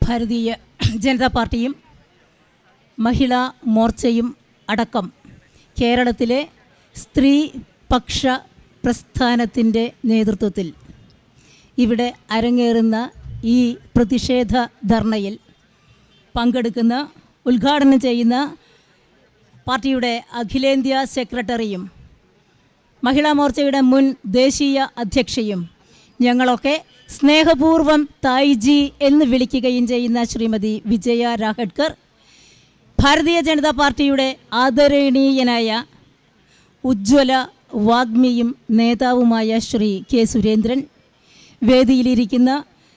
ഭാരതീയ ജനതാ പാർട്ടിയും മഹിളാ മോർച്ചയും അടക്കം കേരളത്തിലെ സ്ത്രീപക്ഷ പ്രസ്ഥാനത്തിൻ്റെ നേതൃത്വത്തിൽ ഇവിടെ അരങ്ങേറുന്ന ഈ പ്രതിഷേധ ധർണയിൽ പങ്കെടുക്കുന്ന ഉദ്ഘാടനം ചെയ്യുന്ന പാർട്ടിയുടെ അഖിലേന്ത്യാ സെക്രട്ടറിയും മഹിളാ മോർച്ചയുടെ മുൻ ദേശീയ അധ്യക്ഷയും ഞങ്ങളൊക്കെ സ്നേഹപൂർവ്വം തായ്ജി എന്ന് വിളിക്കുകയും ചെയ്യുന്ന ശ്രീമതി വിജയ രാഹട്കർ, ഭാരതീയ ജനതാ പാർട്ടിയുടെ ആദരണീയനായ ഉജ്ജ്വല വാഗ്മിയും നേതാവുമായ ശ്രീ കെ സുരേന്ദ്രൻ, വേദിയിലിരിക്കുന്ന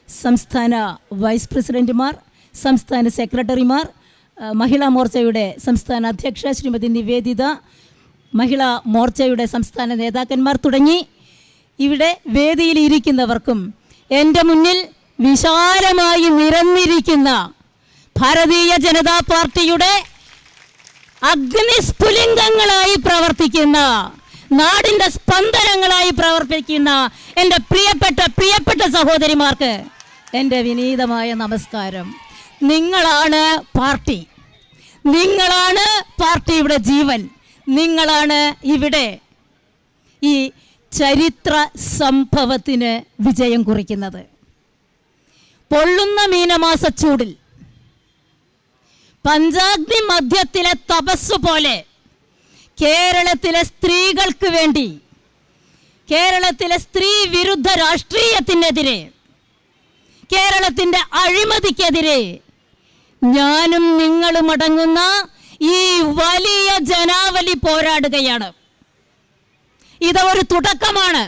സംസ്ഥാന വൈസ് പ്രസിഡന്റുമാർ, സംസ്ഥാന സെക്രട്ടറിമാർ, മഹിളാ മോർച്ചയുടെ സംസ്ഥാന അധ്യക്ഷ ശ്രീമതി നിവേദിത, മഹിളാ മോർച്ചയുടെ സംസ്ഥാന നേതാക്കന്മാർ തുടങ്ങി ഇവിടെ വേദിയിലിരിക്കുന്നവർക്കും എൻ്റെ മുന്നിൽ വിശാലമായി നിരന്നിരിക്കുന്ന ഭാരതീയ ജനതാ പാർട്ടിയുടെ അഗ്നിസ്ഫുലിംഗങ്ങളായി പ്രവർത്തിക്കുന്ന, നാടിൻ്റെ സ്പന്ദനങ്ങളായി പ്രവർത്തിക്കുന്ന എൻ്റെ പ്രിയപ്പെട്ട സഹോദരിമാർക്ക് എൻ്റെ വിനീതമായ നമസ്കാരം. നിങ്ങളാണ് പാർട്ടി, നിങ്ങളാണ് പാർട്ടിയുടെ ജീവൻ, നിങ്ങളാണ് ഇവിടെ ഈ ചരിത്ര സംഭവത്തിന് വിജയം കുറിക്കുന്നത്. പൊള്ളുന്ന മീനമാസ ചൂടിൽ പഞ്ചാഗ്നി മധ്യത്തിലെ തപസ് പോലെ കേരളത്തിലെ സ്ത്രീകൾക്ക് വേണ്ടി, കേരളത്തിലെ സ്ത്രീ വിരുദ്ധ രാഷ്ട്രീയത്തിനെതിരെ, കേരളത്തിൻ്റെ അഴിമതിക്കെതിരെ ഞാനും നിങ്ങളും അടങ്ങുന്ന ഈ വലിയ ജനാവലി പോരാടുകയാണ്. ഇതൊരു തുടക്കമാണ്.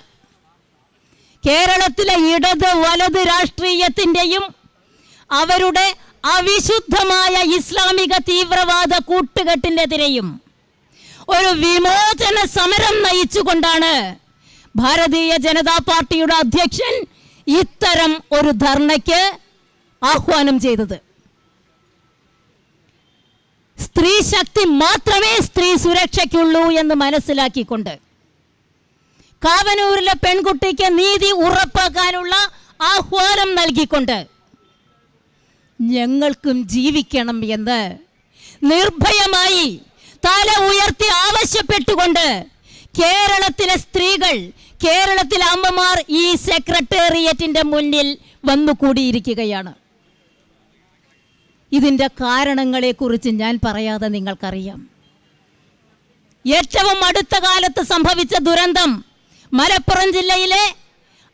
കേരളത്തിലെ ഇടത് വലത് രാഷ്ട്രീയത്തിൻ്റെയും അവരുടെ അവിശുദ്ധമായ ഇസ്ലാമിക തീവ്രവാദ കൂട്ടുകെട്ടിനെതിരെയും ഒരു വിമോചന സമരം നയിച്ചുകൊണ്ടാണ് ഭാരതീയ ജനതാ പാർട്ടിയുടെ അധ്യക്ഷൻ ഇത്തരം ഒരു ധർണയ്ക്ക് ആഹ്വാനം ചെയ്തത്. സ്ത്രീ ശക്തി മാത്രമേ സ്ത്രീ സുരക്ഷയ്ക്കുള്ളൂ എന്ന് മനസ്സിലാക്കിക്കൊണ്ട് കാവനൂരിലെ പെൺകുട്ടിക്ക് നീതി ഉറപ്പാക്കാനുള്ള ആഹ്വാനം നൽകിക്കൊണ്ട് ഞങ്ങൾക്കും ജീവിക്കണം എന്ന് നിർഭയമായി തല ഉയർത്തി ആവശ്യപ്പെട്ടുകൊണ്ട് കേരളത്തിലെ സ്ത്രീകൾ, കേരളത്തിലെ അമ്മമാർ ഈ സെക്രട്ടേറിയറ്റിൻ്റെ മുന്നിൽ വന്നുകൂടിയിരിക്കുകയാണ്. ഇതിൻ്റെ കാരണങ്ങളെക്കുറിച്ച് ഞാൻ പറയാതെ നിങ്ങൾക്കറിയാം. ഏറ്റവും അടുത്ത കാലത്ത് സംഭവിച്ച ദുരന്തം മലപ്പുറം ജില്ലയിലെ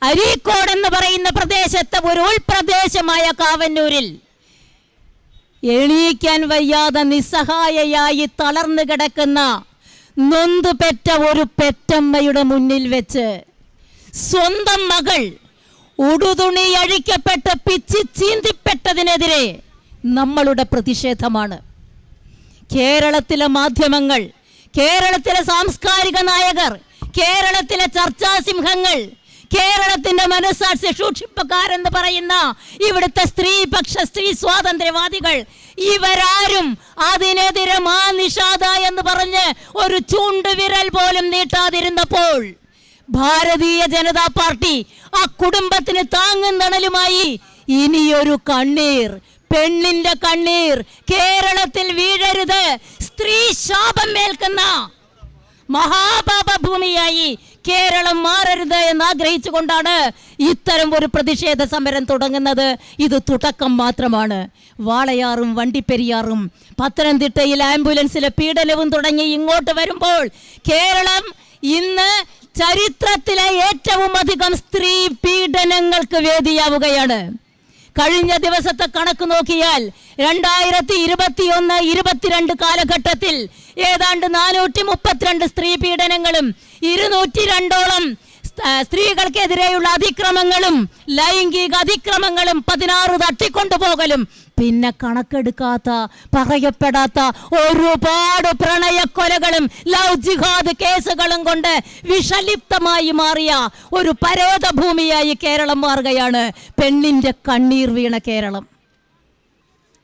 അരീക്കോട് എന്ന് പറയുന്ന പ്രദേശത്തെ ഒരു ഉൾപ്രദേശമായ കാവന്നൂരിൽ എണീക്കാൻ വയ്യാതെ നിസ്സഹായയായി തളർന്നു കിടക്കുന്ന നൊന്തുപെറ്റ ഒരു പെറ്റമ്മയുടെ മുന്നിൽ വെച്ച് സ്വന്തം മകൾ ഉടുതുണി അഴിക്കപ്പെട്ട് പിച്ചി ചീന്തിപ്പെട്ടതിനെതിരെ നമ്മളുടെ പ്രതിഷേധമാണ്. കേരളത്തിലെ മാധ്യമങ്ങൾ, കേരളത്തിലെ സാംസ്കാരിക നായകർ, കേരളത്തിലെ ചർച്ചാസിംഹങ്ങൾ, കേരളത്തിന്റെ മനസ്സാക്ഷി സൂക്ഷിപ്പക്കാരെന്ന് പറയുന്ന ഇവിടുത്തെ സ്ത്രീപക്ഷ സ്ത്രീ സ്വാതന്ത്ര്യവാദികൾ ഇവരാരും അതിനെതിരെ നിഷാദ എന്ന് പറഞ്ഞ് ഒരു ചൂണ്ടുവിരൽ പോലും നീട്ടാതിരുന്നപ്പോൾ ഭാരതീയ ജനതാ പാർട്ടി ആ കുടുംബത്തിന് താങ്ങും തണലുമായി ഇനിയൊരു കണ്ണീർ, പെണ്ണിന്റെ കണ്ണീർ കേരളത്തിൽ വീഴരുത്, സ്ത്രീ ശാപം ഏൽക്കുന്ന മഹാപാപഭൂമിയായി കേരളം മാറരുത് എന്ന് ആഗ്രഹിച്ചുകൊണ്ടാണ് ഇത്തരം ഒരു പ്രതിഷേധ സമരം തുടങ്ങുന്നത്. ഇത് തുടക്കം മാത്രമാണ്. വാളയാറും വണ്ടിപ്പെരിയാറും പത്തനംതിട്ടയിൽ ആംബുലൻസിലെ പീഡനവും തുടങ്ങി ഇങ്ങോട്ട് വരുമ്പോൾ കേരളം ഇന്ന് ചരിത്രത്തിലെ ഏറ്റവും അധികം സ്ത്രീ പീഡനങ്ങൾക്ക് വേദിയാവുകയാണ്. കഴിഞ്ഞ ദിവസത്തെ കണക്ക് നോക്കിയാൽ 2021-22 കാലഘട്ടത്തിൽ ഏതാണ്ട് 432 സ്ത്രീ പീഡനങ്ങളും 202ഓളം സ്ത്രീകൾക്കെതിരെയുള്ള അതിക്രമങ്ങളും ലൈംഗിക അതിക്രമങ്ങളും 16 തട്ടിക്കൊണ്ടുപോകലും പിന്നെ കണക്കെടുക്കാത്ത പറയപ്പെടാത്ത ഒരുപാട് പ്രണയക്കൊലകളും ലവ് ജിഹാദ് കേസുകളും കൊണ്ട് വിഷലിപ്തമായി മാറിയ ഒരു പരേതഭൂമിയായി കേരളം മാറുകയാണ്. പെണ്ണിന്റെ കണ്ണീർ വീണ കേരളം.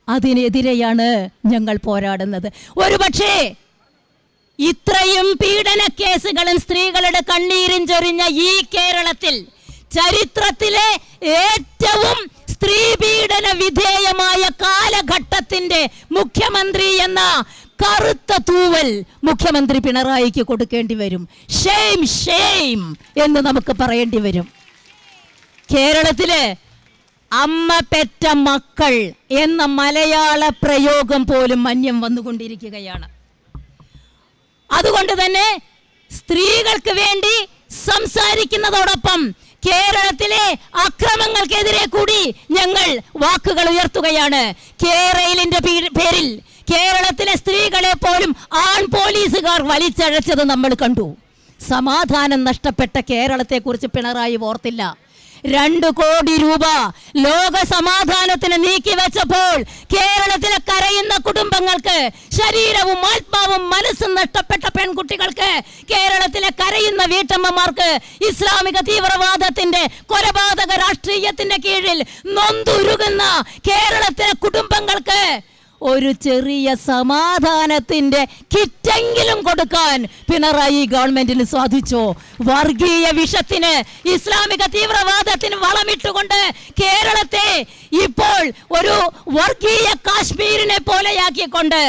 അതിനെതിരെയാണ് ഞങ്ങൾ പോരാടുന്നത്. ഒരുപക്ഷേ ഇത്രയും പീഡന കേസുകളും സ്ത്രീകളുടെ കണ്ണീരും ചൊരിഞ്ഞ ഈ കേരളത്തിൽ ചരിത്രത്തിലെ ഏറ്റവും സ്ത്രീ പീഡന വിധേയമായ കാലഘട്ടത്തിന്റെ മുഖ്യമന്ത്രി എന്ന കറുത്ത തൂവൽ മുഖ്യമന്ത്രി പിണറായിക്ക് കൊടുക്കേണ്ടി വരും. ഷെയിം ഷെയിം എന്ന് നമുക്ക് പറയേണ്ടി വരും. കേരളത്തില് അമ്മ പെറ്റ മക്കൾ എന്ന മലയാള പ്രയോഗം പോലും മന്യം വന്നുകൊണ്ടിരിക്കുകയാണ്. അതുകൊണ്ട് തന്നെ സ്ത്രീകൾക്ക് വേണ്ടി സംസാരിക്കുന്നതോടൊപ്പം കേരളത്തിലെ അക്രമങ്ങൾക്കെതിരെ കൂടി ഞങ്ങൾ വാക്കുകൾ ഉയർത്തുകയാണ്. കേരളിന്റെ പേരിൽ കേരളത്തിലെ സ്ത്രീകളെ പോലും ആൺ പോലീസുകാർ വലിച്ചഴച്ചത് നമ്മൾ കണ്ടു. സമാധാനം നഷ്ടപ്പെട്ട കേരളത്തെക്കുറിച്ച് പിണറായി ഓർത്തില്ല. 2 കോടി രൂപ ലോക സമാധാനത്തിന് നീക്കിവെച്ചപ്പോൾ കേരളത്തിലെ കരയുന്ന കുടുംബങ്ങൾക്ക്, ശരീരവും ആത്മാവും മനസ്സും നഷ്ടപ്പെട്ട പെൺകുട്ടികൾക്ക്, കേരളത്തിലെ കരയുന്ന വീട്ടമ്മമാർക്ക്, ഇസ്ലാമിക തീവ്രവാദത്തിന്റെ കൊലപാതക രാഷ്ട്രീയത്തിന്റെ കീഴിൽ നൊന്തുരുകുന്ന കേരളത്തിലെ കുടുംബങ്ങൾക്ക് ഒരു ചെറിയ സമാധാനത്തിന്റെ കിറ്റെങ്കിലും കൊടുക്കാൻ പിണറായി ഗവൺമെന്റിന് സാധിച്ചോ? വർഗീയ വിഷത്തിന്, ഇസ്ലാമിക തീവ്രവാദത്തിന് വളമിട്ടുകൊണ്ട് കേരളത്തെ ഇപ്പോൾ ഒരു വർഗീയ കാശ്മീരിനെ പോലെയാക്കിക്കൊണ്ട്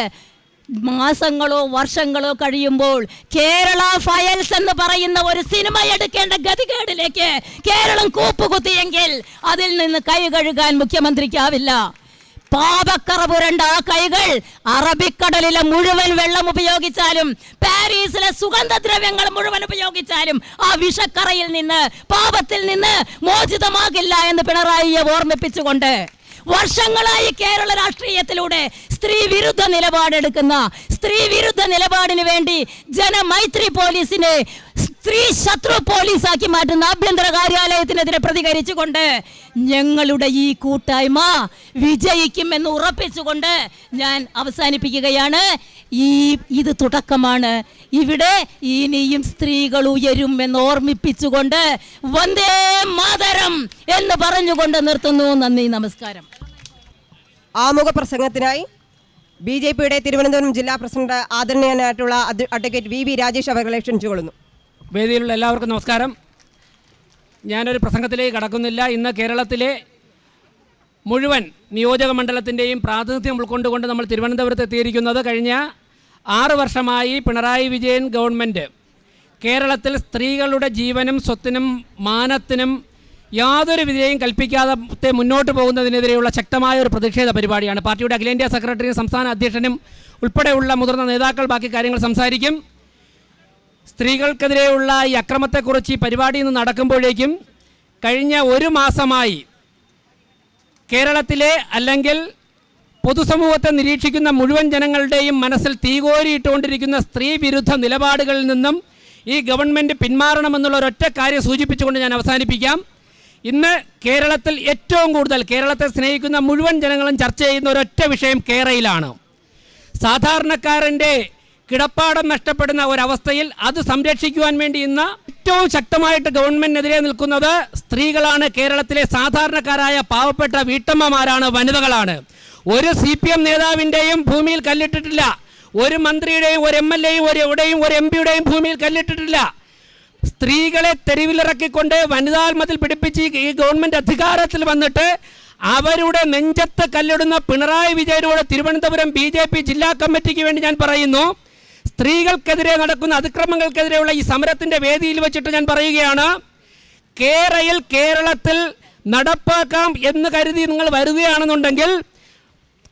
മാസങ്ങളോ വർഷങ്ങളോ കഴിയുമ്പോൾ കേരള ഫയൽസ് എന്ന് പറയുന്ന ഒരു സിനിമ എടുക്കേണ്ട ഗതികേടിലേക്ക് കേരളം കൂപ്പുകുത്തിയെങ്കിൽ അതിൽ നിന്ന് കൈ കഴുകാൻ മുഖ്യമന്ത്രിക്കാവില്ല. പാപക്കറ പുരണ്ട ആ കൈകൾ അറബിക്കടലിലെ മുഴുവൻ വെള്ളം ഉപയോഗിച്ചാലും, പാരീസിലെ സുഗന്ധദ്രവ്യങ്ങൾ മുഴുവൻ ഉപയോഗിച്ചാലും ആ വിഷക്കറയിൽ നിന്ന്, പാപത്തിൽ നിന്ന് മോചിതമാകില്ല എന്ന് പിണറായിയെ ഓർമ്മിപ്പിച്ചുകൊണ്ട് വർഷങ്ങളായി കേരള രാഷ്ട്രീയത്തിലൂടെ സ്ത്രീ വിരുദ്ധ നിലപാടെടുക്കുന്ന, സ്ത്രീ വിരുദ്ധ നിലപാടിന് വേണ്ടി ജനമൈത്രി പോലീസിനെ സ്ത്രീ ശത്രു പോലീസാക്കി മാറ്റുന്ന ആഭ്യന്തര കാര്യാലയത്തിനെതിരെ പ്രതികരിച്ചുകൊണ്ട് ഞങ്ങളുടെ ഈ കൂട്ടായ്മ വിജയിക്കുമെന്ന് ഉറപ്പിച്ചുകൊണ്ട് ഞാൻ അവസാനിപ്പിക്കുകയാണ്. ഇത് തുടക്കമാണ്. ഇവിടെ ഇനിയും സ്ത്രീകൾ ഉയരും എന്ന് ഓർമ്മിപ്പിച്ചുകൊണ്ട് വന്ദേ മാതരം എന്ന് പറഞ്ഞുകൊണ്ട് നിർത്തുന്നു. നന്ദി, നമസ്കാരം. ആമുഖ പ്രസംഗത്തിനായി BJPയുടെ തിരുവനന്തപുരം ജില്ലാ പ്രസിഡന്റ് ആദരണീയനായിട്ടുള്ള അഡ്വക്കേറ്റ് VV രാജേഷ് അവരെ ക്ഷണിച്ചുകൊള്ളുന്നു. വേദിയിലുള്ള എല്ലാവർക്കും നമസ്കാരം. ഞാനൊരു പ്രസംഗത്തിലേക്ക് കടക്കുന്നില്ല. ഇന്ന് കേരളത്തിലെ മുഴുവൻ നിയോജക മണ്ഡലത്തിൻ്റെയും പ്രാതിനിധ്യം ഉൾക്കൊണ്ടുകൊണ്ട് നമ്മൾ തിരുവനന്തപുരത്ത് എത്തിയിരിക്കുന്നത് കഴിഞ്ഞ 6 വർഷമായി പിണറായി വിജയൻ ഗവൺമെൻറ് കേരളത്തിൽ സ്ത്രീകളുടെ ജീവനും സ്വത്തിനും മാനത്തിനും യാതൊരു വിധേയം കൽപ്പിക്കാതെ മുന്നോട്ട് പോകുന്നതിനെതിരെയുള്ള ശക്തമായ ഒരു പ്രതിഷേധ പരിപാടിയാണ്. പാർട്ടിയുടെ അഖിലേന്ത്യാ സെക്രട്ടറിയും സംസ്ഥാന അധ്യക്ഷനും ഉൾപ്പെടെയുള്ള മുതിർന്ന നേതാക്കൾ ബാക്കി കാര്യങ്ങൾ സംസാരിക്കും. സ്ത്രീകൾക്കെതിരെയുള്ള ഈ അക്രമത്തെക്കുറിച്ച് ഈ പരിപാടി ഇന്ന് നടക്കുമ്പോഴേക്കും കഴിഞ്ഞ 1 മാസമായി കേരളത്തിലെ അല്ലെങ്കിൽ പൊതുസമൂഹത്തെ നിരീക്ഷിക്കുന്ന മുഴുവൻ ജനങ്ങളുടെയും മനസ്സിൽ തീകോരിയിട്ടുകൊണ്ടിരിക്കുന്ന സ്ത്രീ വിരുദ്ധ നിലപാടുകളിൽ നിന്നും ഈ ഗവൺമെൻറ് പിന്മാറണമെന്നുള്ള ഒരൊറ്റ കാര്യം സൂചിപ്പിച്ചുകൊണ്ട് ഞാൻ അവസാനിപ്പിക്കാം. ഇന്ന് കേരളത്തിൽ ഏറ്റവും കൂടുതൽ കേരളത്തെ സ്നേഹിക്കുന്ന മുഴുവൻ ജനങ്ങളും ചർച്ച ചെയ്യുന്ന ഒരൊറ്റ വിഷയം കേരളയിലാണ്. സാധാരണക്കാരൻ്റെ കിടപ്പാടം നഷ്ടപ്പെടുന്ന ഒരവസ്ഥയിൽ അത് സംരക്ഷിക്കുവാൻ വേണ്ടി ഇന്ന് ഏറ്റവും ശക്തമായിട്ട് ഗവൺമെൻറ്റിനെതിരെ നിൽക്കുന്നത് സ്ത്രീകളാണ്. കേരളത്തിലെ സാധാരണക്കാരായ പാവപ്പെട്ട വീട്ടമ്മമാരാണ്, വനിതകളാണ്. ഒരു CPM നേതാവിൻ്റെയും ഭൂമിയിൽ കല്ലിട്ടിട്ടില്ല. ഒരു മന്ത്രിയുടെയും ഒരു MLAയും ഒരു MP യുടെയും ഭൂമിയിൽ കല്ലിട്ടിട്ടില്ല. സ്ത്രീകളെ തെരുവിലിറക്കിക്കൊണ്ട് വനിതാത്മത്തിൽ പിടിപ്പിച്ച് ഈ ഗവൺമെൻറ് അധികാരത്തിൽ വന്നിട്ട് അവരുടെ നെഞ്ചത്ത് കല്ലിടുന്ന പിണറായി വിജയനോട് തിരുവനന്തപുരം BJP ജില്ലാ കമ്മിറ്റിക്ക് വേണ്ടി ഞാൻ പറയുന്നു, സ്ത്രീകൾക്കെതിരെ നടക്കുന്ന അതിക്രമങ്ങൾക്കെതിരെയുള്ള ഈ സമരത്തിൻ്റെ വേദിയിൽ വെച്ചിട്ട് ഞാൻ പറയുകയാണ്, കേരളത്തിൽ നടപ്പാക്കാം എന്ന് കരുതി നിങ്ങൾ വരികയാണെന്നുണ്ടെങ്കിൽ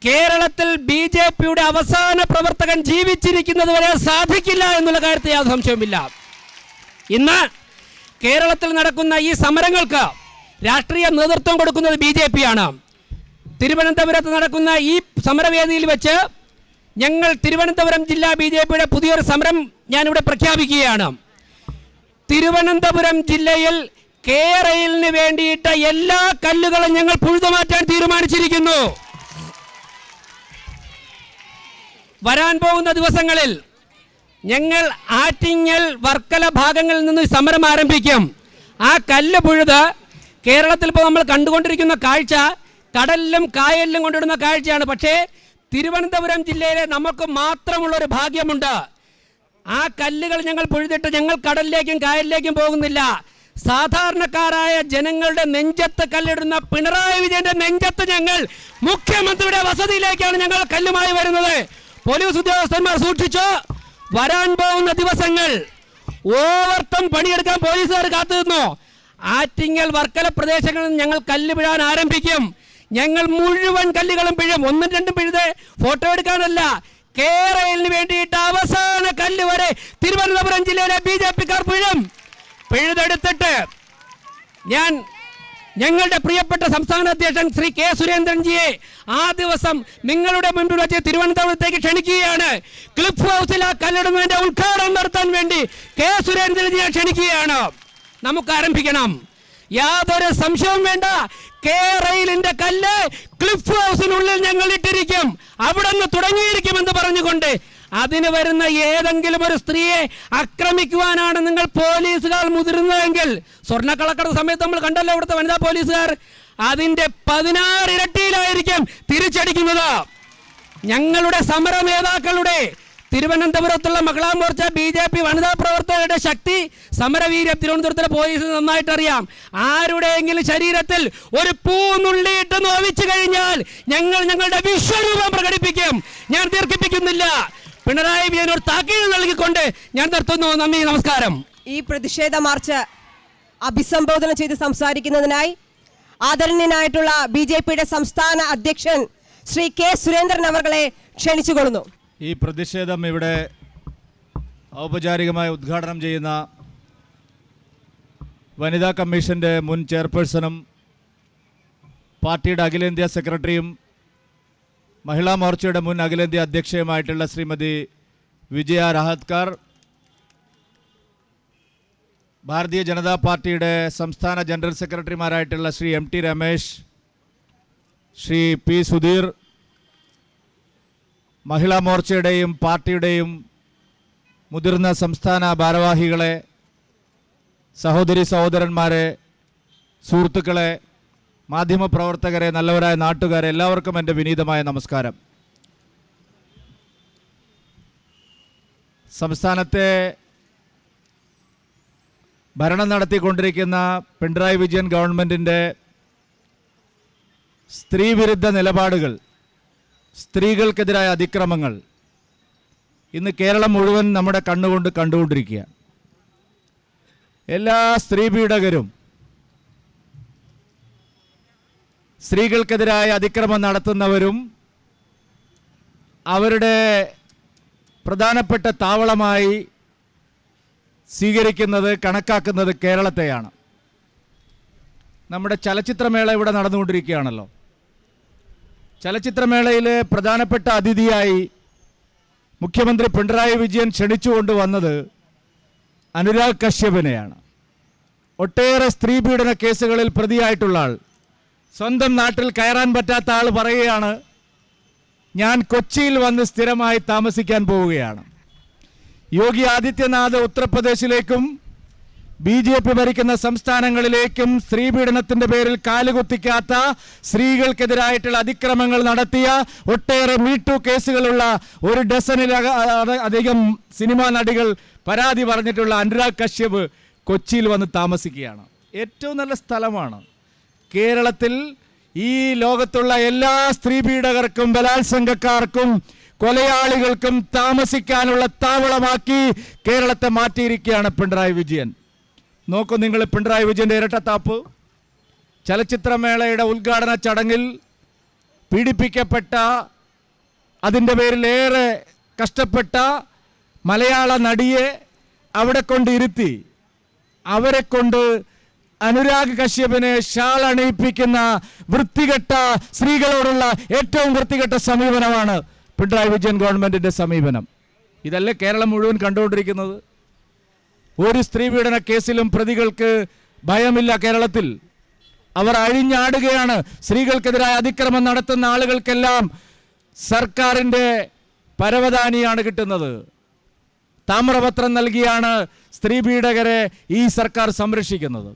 കേരളത്തിൽ BJPയുടെ അവസാന പ്രവർത്തകൻ ജീവിച്ചിരിക്കുന്നത് വരെ സാധിക്കില്ല എന്നുള്ള കാര്യത്തിൽ യാതൊരു സംശയവുമില്ല. ഇന്ന് കേരളത്തിൽ നടക്കുന്ന ഈ സമരങ്ങൾക്ക് രാഷ്ട്രീയ നേതൃത്വം കൊടുക്കുന്നത് BJPയാണ്. തിരുവനന്തപുരത്ത് നടക്കുന്ന ഈ സമരവേദിയിൽ വെച്ച് ഞങ്ങൾ തിരുവനന്തപുരം ജില്ലാ BJPയുടെ പുതിയൊരു സമരം ഞാനിവിടെ പ്രഖ്യാപിക്കുകയാണ്. തിരുവനന്തപുരം ജില്ലയിൽ കേരളിന് വേണ്ടിയിട്ട് എല്ലാ കല്ലുകളും ഞങ്ങൾ പുഴുതുമാറ്റാൻ തീരുമാനിച്ചിരിക്കുന്നു. വരാൻ പോകുന്ന ദിവസങ്ങളിൽ ഞങ്ങൾ ആറ്റിങ്ങൽ വർക്കല ഭാഗങ്ങളിൽ നിന്ന് സമരം ആരംഭിക്കും. ആ കല്ല് പുഴുത് കേരളത്തിൽ ഇപ്പോൾ നമ്മൾ കണ്ടുകൊണ്ടിരിക്കുന്ന കാഴ്ച കടലിലും കായലിലും കൊണ്ടിടുന്ന കാഴ്ചയാണ്. പക്ഷേ തിരുവനന്തപുരം ജില്ലയിലെ നമുക്ക് മാത്രമുള്ളൊരു ഭാഗ്യമുണ്ട്. ആ കല്ലുകൾ ഞങ്ങൾ പുഴുതിട്ട് ഞങ്ങൾ കടലിലേക്കും കായലിലേക്കും പോകുന്നില്ല. സാധാരണക്കാരായ ജനങ്ങളുടെ നെഞ്ചത്ത് കല്ലിടുന്ന പിണറായി വിജയന്റെ നെഞ്ചത്ത് ഞങ്ങൾ മുഖ്യമന്ത്രിയുടെ വസതിയിലേക്കാണ് ഞങ്ങൾ കല്ലുമായി വരുന്നത്. പോലീസ് ഉദ്യോഗസ്ഥന്മാർ സൂക്ഷിച്ചോ, വരാൻ പോകുന്ന ദിവസങ്ങൾ ഓവർടൈം പണിയെടുക്കാൻ പോലീസുകാർ കാത്തുനിന്നോ. ആറ്റിങ്ങൽ വർക്കല പ്രദേശങ്ങളിൽ ഞങ്ങൾ കല്ല് പിഴാൻ ആരംഭിക്കും. ഞങ്ങൾ മുഴുവൻ കല്ലുകളും പിഴും. 1-2 പിഴുത് ഫോട്ടോ എടുക്കാനല്ല, കേരളത്തിന് വേണ്ടിയിട്ട് അവസാന കല്ല് വരെ തിരുവനന്തപുരം ജില്ലയിലെ BJP-ക്കാർ പിഴുതെടുത്തിട്ട് ഞങ്ങളുടെ പ്രിയപ്പെട്ട സംസ്ഥാന അധ്യക്ഷൻ ശ്രീ കെ സുരേന്ദ്രൻജിയെ ആ ദിവസം നിങ്ങളുടെ മുൻപിൽ വെച്ച് തിരുവനന്തപുരത്തേക്ക് ക്ഷണിക്കുകയാണ്. ക്ലിഫ് ഹൗസിൽ ആ കല്ലിടുന്നതിന്റെ ഉദ്ഘാടനം നടത്താൻ വേണ്ടി കെ സുരേന്ദ്രൻജിയെ ക്ഷണിക്കുകയാണ്. നമുക്ക് ആരംഭിക്കണം, യാതൊരു സംശയവും വേണ്ട. കേരളത്തിന്റെ കല്ല് ക്ലിഫ് ഹൗസിനുള്ളിൽ ഞങ്ങൾ ഇട്ടിരിക്കും, അവിടെ നിന്ന് തുടങ്ങിയിരിക്കുമെന്ന് പറഞ്ഞുകൊണ്ട് അതിന് വരുന്ന ഏതെങ്കിലും ഒരു സ്ത്രീയെ ആക്രമിക്കുവാനാണ് നിങ്ങൾ പോലീസുകാർ മുതിർന്നതെങ്കിൽ, സ്വർണ്ണക്കളക്കടത്ത് സമയത്ത് നമ്മൾ കണ്ടല്ലോ ഇവിടുത്തെ വനിതാ പോലീസുകാർ, അതിന്റെ 16 ഇരട്ടിയിലായിരിക്കും തിരിച്ചടിക്കുന്നത്. ഞങ്ങളുടെ സമര നേതാക്കളുടെ തിരുവനന്തപുരത്തുള്ള മഹിളാ മോർച്ച BJP വനിതാ പ്രവർത്തകരുടെ ശക്തി, സമരവീര്യം തിരുവനന്തപുരത്തിലെ പോലീസിന് നന്നായിട്ട് അറിയാം. ആരുടെയെങ്കിലും ശരീരത്തിൽ ഒരു പൂനുള്ളിയിട്ട് നോവിച്ചു കഴിഞ്ഞാൽ ഞങ്ങളുടെ വിശ്വരൂപം പ്രകടിപ്പിക്കും. ഞാൻ ദീർഘിപ്പിക്കുന്നില്ല. പിണറായി വിജയനോട് താക്കീത് നൽകിക്കൊണ്ട് ഞാൻ നിർത്തുന്നു. നന്ദി, നമസ്കാരം. ഈ പ്രതിഷേധ മാർച്ച് അഭിസംബോധന ചെയ്ത് സംസാരിക്കുന്നതിനായി ആദരണീയനായിട്ടുള്ള BJP-യുടെ സംസ്ഥാന അധ്യക്ഷൻ ശ്രീ കെ സുരേന്ദ്രൻ അവർകളെ ക്ഷണിച്ചുകൊള്ളുന്നു. ഈ പ്രതിഷേധം ഇവിടെ ഔപചാരികമായി ഉദ്ഘാടനം ചെയ്യുന്ന വനിതാ കമ്മീഷൻ്റെ മുൻ ചെയർപേഴ്സണും പാർട്ടിയുടെ അഖിലേന്ത്യാ സെക്രട്ടറിയും മഹിളാ മോർച്ചയുടെ മുൻ അഖിലേന്ത്യാ അധ്യക്ഷയുമായിട്ടുള്ള ശ്രീമതി വിജയ രാഹത്കാർ, ഭാരതീയ ജനതാ പാർട്ടിയുടെ സംസ്ഥാന ജനറൽ സെക്രട്ടറിമാരായിട്ടുള്ള ശ്രീ MT രമേശ്, ശ്രീ P സുധീർ, മഹിളാ മോർച്ചയുടെയും പാർട്ടിയുടെയും മുതിർന്ന സംസ്ഥാന ഭാരവാഹികളെ, സഹോദരി സഹോദരന്മാരെ, സുഹൃത്തുക്കളെ, മാധ്യമപ്രവർത്തകരെ, നല്ലവരായ നാട്ടുകാരെ, എല്ലാവർക്കും എൻ്റെ വിനീതമായ നമസ്കാരം. സംസ്ഥാനത്തെ ഭരണം നടത്തിക്കൊണ്ടിരിക്കുന്ന പിണറായി വിജയൻ ഗവൺമെൻറ്റിൻ്റെ സ്ത്രീവിരുദ്ധ നിലപാടുകൾ, സ്ത്രീകൾക്കെതിരായ അതിക്രമങ്ങൾ ഇന്ന് കേരളം മുഴുവൻ നമ്മുടെ കണ്ണുകൊണ്ട് കണ്ടുകൊണ്ടിരിക്കുക. എല്ലാ സ്ത്രീപീഡകരും സ്ത്രീകൾക്കെതിരായ അതിക്രമം നടത്തുന്നവരും അവരുടെ പ്രധാനപ്പെട്ട താവളമായി സ്വീകരിക്കുന്നത്, കണക്കാക്കുന്നത് കേരളത്തെയാണ്. നമ്മുടെ ചലച്ചിത്രമേള ഇവിടെ നടന്നുകൊണ്ടിരിക്കുകയാണല്ലോ. ചലച്ചിത്രമേളയിലെ പ്രധാനപ്പെട്ട അതിഥിയായി മുഖ്യമന്ത്രി പിണറായി വിജയൻ ക്ഷണിച്ചുകൊണ്ടുവന്നത് അനുരാഗ് കശ്യപിനെയാണ്. ഒട്ടേറെ സ്ത്രീപീഡന കേസുകളിൽ പ്രതിയായിട്ടുള്ള ആൾ, സ്വന്തം നാട്ടിൽ കയറാൻ പറ്റാത്ത ആൾ പറയുകയാണ്, ഞാൻ കൊച്ചിയിൽ വന്ന് സ്ഥിരമായി താമസിക്കാൻ പോവുകയാണ്. യോഗി ആദിത്യനാഥ് ഉത്തർപ്രദേശിലേക്കും BJP ഭരിക്കുന്ന സംസ്ഥാനങ്ങളിലേക്കും സ്ത്രീപീഡനത്തിൻ്റെ പേരിൽ കാലുകുത്തിക്കാത്ത, സ്ത്രീകൾക്കെതിരായിട്ടുള്ള അതിക്രമങ്ങൾ നടത്തിയ, ഒട്ടേറെ മീടു കേസുകളുള്ള 1 ഡസനിലധികം സിനിമാ നടികൾ പരാതി പറഞ്ഞിട്ടുള്ള അനുരാഗ് കശ്യപ് കൊച്ചിയിൽ വന്ന് താമസിക്കുകയാണ്. ഏറ്റവും നല്ല സ്ഥലമാണ് കേരളത്തിൽ. ഈ ലോകത്തുള്ള എല്ലാ സ്ത്രീപീഡകർക്കും, ബലാത്സംഗക്കാർക്കും, കൊലയാളികൾക്കും താമസിക്കാനുള്ള താവളമാക്കി കേരളത്തെ മാറ്റിയിരിക്കുകയാണ് പിണറായി വിജയൻ. നോക്കൂ നിങ്ങൾ പിണറായി വിജയൻ്റെ ഇരട്ടത്താപ്പ്. ചലച്ചിത്രമേളയുടെ ഉദ്ഘാടന ചടങ്ങിൽ പീഡിപ്പിക്കപ്പെട്ട, അതിൻ്റെ പേരിൽ ഏറെ കഷ്ടപ്പെട്ട മലയാള നടിയെ അവിടെ കൊണ്ടിരുത്തി അവരെ കൊണ്ട് അനുരാഗ് കശ്യപിനെ ഷാൾ അണിയിപ്പിക്കുന്ന വൃത്തികെട്ട, സ്ത്രീകളോടുള്ള ഏറ്റവും വൃത്തികെട്ട സമീപനമാണ് പിണറായി വിജയൻ ഗവൺമെൻറ്റിൻ്റെ സമീപനം. ഇതല്ലേ കേരളം മുഴുവൻ കണ്ടുകൊണ്ടിരിക്കുന്നത്? ഒരു സ്ത്രീപീഡന കേസിലും പ്രതികൾക്ക് ഭയമില്ല കേരളത്തിൽ. അവർ അഴിഞ്ഞാടുകയാണ്. സ്ത്രീകൾക്കെതിരായ അതിക്രമം നടത്തുന്ന ആളുകൾക്കെല്ലാം സർക്കാരിൻ്റെ പരവതാനിയാണ് കിട്ടുന്നത്. താമ്രപത്രം നൽകിയാണ് സ്ത്രീപീഡകരെ ഈ സർക്കാർ സംരക്ഷിക്കുന്നത്.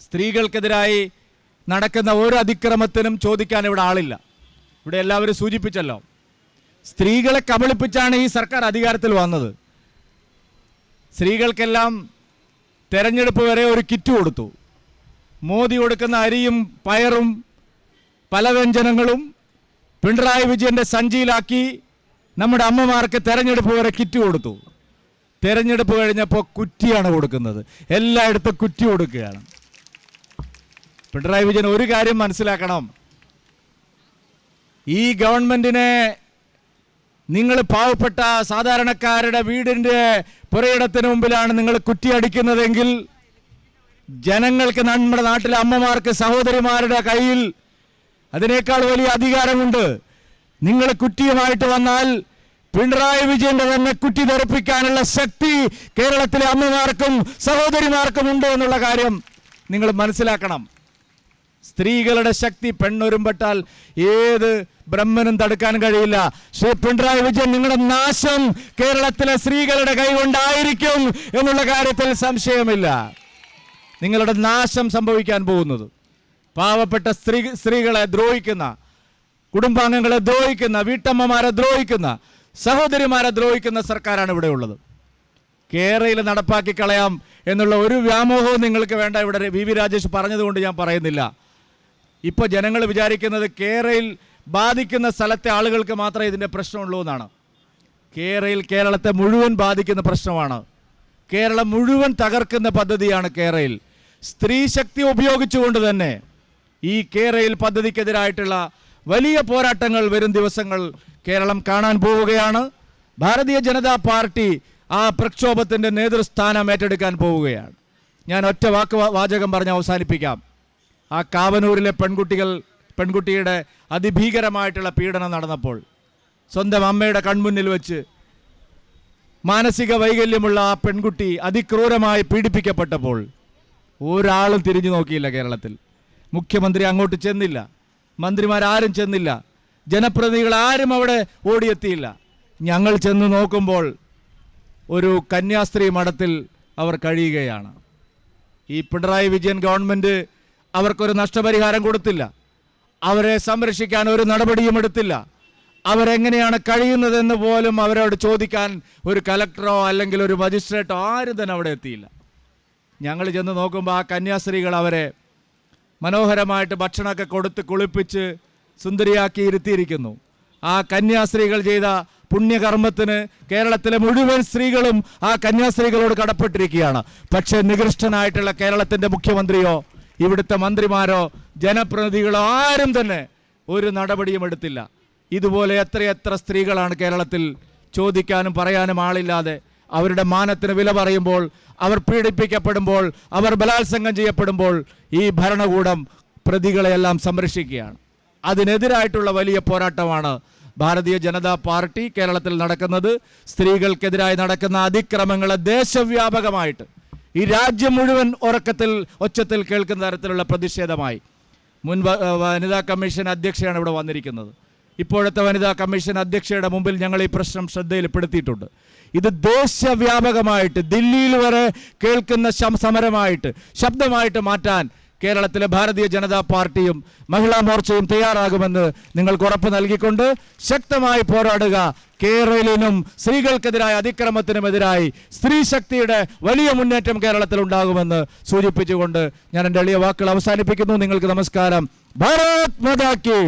സ്ത്രീകൾക്കെതിരായി നടക്കുന്ന ഓരോ അതിക്രമത്തിനും ചോദിക്കാൻ ഇവിടെ ആളില്ല. ഇവിടെ എല്ലാവരും സൂചിപ്പിച്ചല്ലോ, സ്ത്രീകളെ കബളിപ്പിച്ചാണ് ഈ സർക്കാർ അധികാരത്തിൽ വന്നത്. സ്ത്രീകൾക്കെല്ലാം തെരഞ്ഞെടുപ്പ് വരെ ഒരു കിറ്റ് കൊടുത്തു. മോദി കൊടുക്കുന്ന അരിയും പയറും പലവ്യഞ്ജനങ്ങളും പിണറായി വിജയൻ്റെ സഞ്ചിയിലാക്കി നമ്മുടെ അമ്മമാർക്ക് തെരഞ്ഞെടുപ്പ് വരെ കിറ്റ് കൊടുത്തു. തെരഞ്ഞെടുപ്പ് കഴിഞ്ഞപ്പോൾ കുറ്റിയാണ് കൊടുക്കുന്നത്. എല്ലായിടത്തും കുറ്റി കൊടുക്കുകയാണ്. പിണറായി വിജയൻ ഒരു കാര്യം മനസ്സിലാക്കണം, ഈ ഗവൺമെന്റിനെ നിങ്ങൾ പാവപ്പെട്ട സാധാരണക്കാരുടെ വീടിൻ്റെ പുരയിടത്തിന് മുമ്പിലാണ് നിങ്ങൾ കുറ്റിയടിക്കുന്നതെങ്കിൽ ജനങ്ങൾക്ക്, നമ്മുടെ നാട്ടിലെ അമ്മമാർക്ക്, സഹോദരിമാരുടെ കയ്യിൽ അതിനേക്കാൾ വലിയ അധികാരമുണ്ട്. നിങ്ങൾ കുറ്റിയുമായിട്ട് വന്നാൽ പിണറായി വിജയന്റെ തന്നെ കുറ്റി തെറിപ്പിക്കാനുള്ള ശക്തി കേരളത്തിലെ അമ്മമാർക്കും സഹോദരിമാർക്കും ഉണ്ട് എന്നുള്ള കാര്യം നിങ്ങൾ മനസ്സിലാക്കണം. സ്ത്രീകളുടെ ശക്തി പെണ്ണൊരുമ്പെട്ടാൽ ഏത് ബ്രഹ്മനും തടുക്കാൻ കഴിയില്ല. ശ്രീ പിണറായി വിജയൻ, നിങ്ങളുടെ നാശം കേരളത്തിലെ സ്ത്രീകളുടെ കൈകൊണ്ടായിരിക്കും എന്നുള്ള കാര്യത്തിൽ സംശയമില്ല. നിങ്ങളുടെ നാശം സംഭവിക്കാൻ പോകുന്നത് പാവപ്പെട്ട സ്ത്രീകളെ ദ്രോഹിക്കുന്ന, കുടുംബാംഗങ്ങളെ ദ്രോഹിക്കുന്ന, വീട്ടമ്മമാരെ ദ്രോഹിക്കുന്ന, സഹോദരിമാരെ ദ്രോഹിക്കുന്ന സർക്കാരാണ് ഇവിടെ ഉള്ളത്. കേരളയിൽ നടപ്പാക്കി കളയാം എന്നുള്ള ഒരു വ്യാമോഹവും നിങ്ങൾക്ക് വേണ്ട. ഇവിടെ വി രാജേഷ് പറഞ്ഞതുകൊണ്ട് ഞാൻ പറയുന്നില്ല. ഇപ്പോൾ ജനങ്ങൾ വിചാരിക്കുന്നത് കേരളയിൽ ബാധിക്കുന്ന സ്ഥലത്തെ ആളുകൾക്ക് മാത്രമേ ഇതിൻ്റെ പ്രശ്നമുള്ളൂ എന്നാണ്. കേരളത്തെ മുഴുവൻ ബാധിക്കുന്ന പ്രശ്നമാണ്. കേരളം മുഴുവൻ തകർക്കുന്ന പദ്ധതിയാണ് കേരളയിൽ. സ്ത്രീ ശക്തി ഉപയോഗിച്ചുകൊണ്ട് തന്നെ ഈ കേരളയിൽ പദ്ധതിക്കെതിരായിട്ടുള്ള വലിയ പോരാട്ടങ്ങൾ വരും ദിവസങ്ങൾ കേരളം കാണാൻ പോവുകയാണ്. ഭാരതീയ ജനതാ പാർട്ടി ആ പ്രക്ഷോഭത്തിൻ്റെ നേതൃസ്ഥാനം ഏറ്റെടുക്കാൻ പോവുകയാണ്. ഞാൻ ഒറ്റ വാചകം പറഞ്ഞ് അവസാനിപ്പിക്കാം. ആ കാവനൂരിലെ പെൺകുട്ടിയുടെ അതിഭീകരമായിട്ടുള്ള പീഡനം നടന്നപ്പോൾ, സ്വന്തം അമ്മയുടെ കൺമുന്നിൽ വെച്ച് മാനസിക വൈകല്യമുള്ള ആ പെൺകുട്ടി അതിക്രൂരമായി പീഡിപ്പിക്കപ്പെട്ടപ്പോൾ ഒരാളും തിരിഞ്ഞു നോക്കിയില്ല. കേരളത്തിൽ മുഖ്യമന്ത്രി അങ്ങോട്ട് ചെന്നില്ല, മന്ത്രിമാരാരും ചെന്നില്ല, ജനപ്രതിനിധികൾ ആരും അവിടെ ഓടിയെത്തിയില്ല. ഞങ്ങൾ ചെന്ന് നോക്കുമ്പോൾ ഒരു കന്യാസ്ത്രീ മഠത്തിൽ അവർ കഴിയുകയാണ്. ഈ പിണറായി വിജയൻ ഗവൺമെൻറ് അവർക്കൊരു നഷ്ടപരിഹാരം കൊടുത്തില്ല, അവരെ സംരക്ഷിക്കാൻ ഒരു നടപടിയും എടുത്തില്ല. അവരെങ്ങനെയാണ് കഴിയുന്നതെന്ന് പോലും അവരോട് ചോദിക്കാൻ ഒരു കലക്ടറോ അല്ലെങ്കിൽ ഒരു മജിസ്ട്രേറ്റോ ആരും തന്നെ അവിടെ എത്തിയില്ല. ഞങ്ങൾ ചെന്ന് നോക്കുമ്പോൾ ആ കന്യാസ്ത്രീകൾ അവരെ മനോഹരമായിട്ട് ഭക്ഷണമൊക്കെ കൊടുത്ത് കുളിപ്പിച്ച് സുന്ദരിയാക്കി ഇരുത്തിയിരിക്കുന്നു. ആ കന്യാസ്ത്രീകൾ ചെയ്ത പുണ്യകർമ്മത്തിന് കേരളത്തിലെ മുഴുവൻ സ്ത്രീകളും ആ കന്യാസ്ത്രീകളോട് കടപ്പെട്ടിരിക്കുകയാണ്. പക്ഷേ നികൃഷ്ടനായിട്ടുള്ള കേരളത്തിൻ്റെ മുഖ്യമന്ത്രിയോ ഇവിടുത്തെ മന്ത്രിമാരോ ജനപ്രതിനിധികളോ ആരും തന്നെ ഒരു നടപടിയും എടുത്തില്ല. ഇതുപോലെ എത്രയെത്ര സ്ത്രീകളാണ് കേരളത്തിൽ ചോദിക്കാനും പറയാനും ആളില്ലാതെ അവരുടെ മാനത്തിന് വില പറയുമ്പോൾ, അവർ പീഡിപ്പിക്കപ്പെടുമ്പോൾ, അവർ ബലാത്സംഗം ചെയ്യപ്പെടുമ്പോൾ ഈ ഭരണകൂടം പ്രതികളെയെല്ലാം സംരക്ഷിക്കുകയാണ്. അതിനെതിരായിട്ടുള്ള വലിയ പോരാട്ടമാണ് ഭാരതീയ ജനതാ പാർട്ടി കേരളത്തിൽ നടക്കുന്നത്. സ്ത്രീകൾക്കെതിരായി നടക്കുന്ന അതിക്രമങ്ങളെ ദേശവ്യാപകമായിട്ട് ഈ രാജ്യം മുഴുവൻ ഒച്ചത്തിൽ കേൾക്കുന്ന തരത്തിലുള്ള പ്രതിഷേധമായി മുൻ വനിതാ കമ്മീഷൻ അധ്യക്ഷയാണ് ഇവിടെ വന്നിരിക്കുന്നത്. ഇപ്പോഴത്തെ വനിതാ കമ്മീഷൻ അധ്യക്ഷയുടെ മുമ്പിൽ ഞങ്ങൾ ഈ പ്രശ്നം ശ്രദ്ധയിൽപ്പെടുത്തിയിട്ടുണ്ട്. ഇത് ദേശവ്യാപകമായിട്ട് ദില്ലിയിൽ വരെ കേൾക്കുന്ന സമരമായിട്ട്, ശബ്ദമായിട്ട് മാറ്റാൻ കേരളത്തിലെ ഭാരതീയ ജനതാ പാർട്ടിയും മഹിളാ മോർച്ചയും തയ്യാറാകുമെന്ന് നിങ്ങൾക്ക് ഉറപ്പ് നൽകിക്കൊണ്ട് ശക്തമായി പോരാടുക. കേരളത്തിലും സ്ത്രീകൾക്കെതിരായ അതിക്രമത്തിനുമെതിരായി സ്ത്രീ ശക്തിയുടെ വലിയ മുന്നേറ്റം കേരളത്തിൽ ഉണ്ടാകുമെന്ന് സൂചിപ്പിച്ചുകൊണ്ട് ഞാൻ എൻ്റെ എളിയ വാക്കുകൾ അവസാനിപ്പിക്കുന്നു. നിങ്ങൾക്ക് നമസ്കാരം. ഭാരത് മാതാ കി.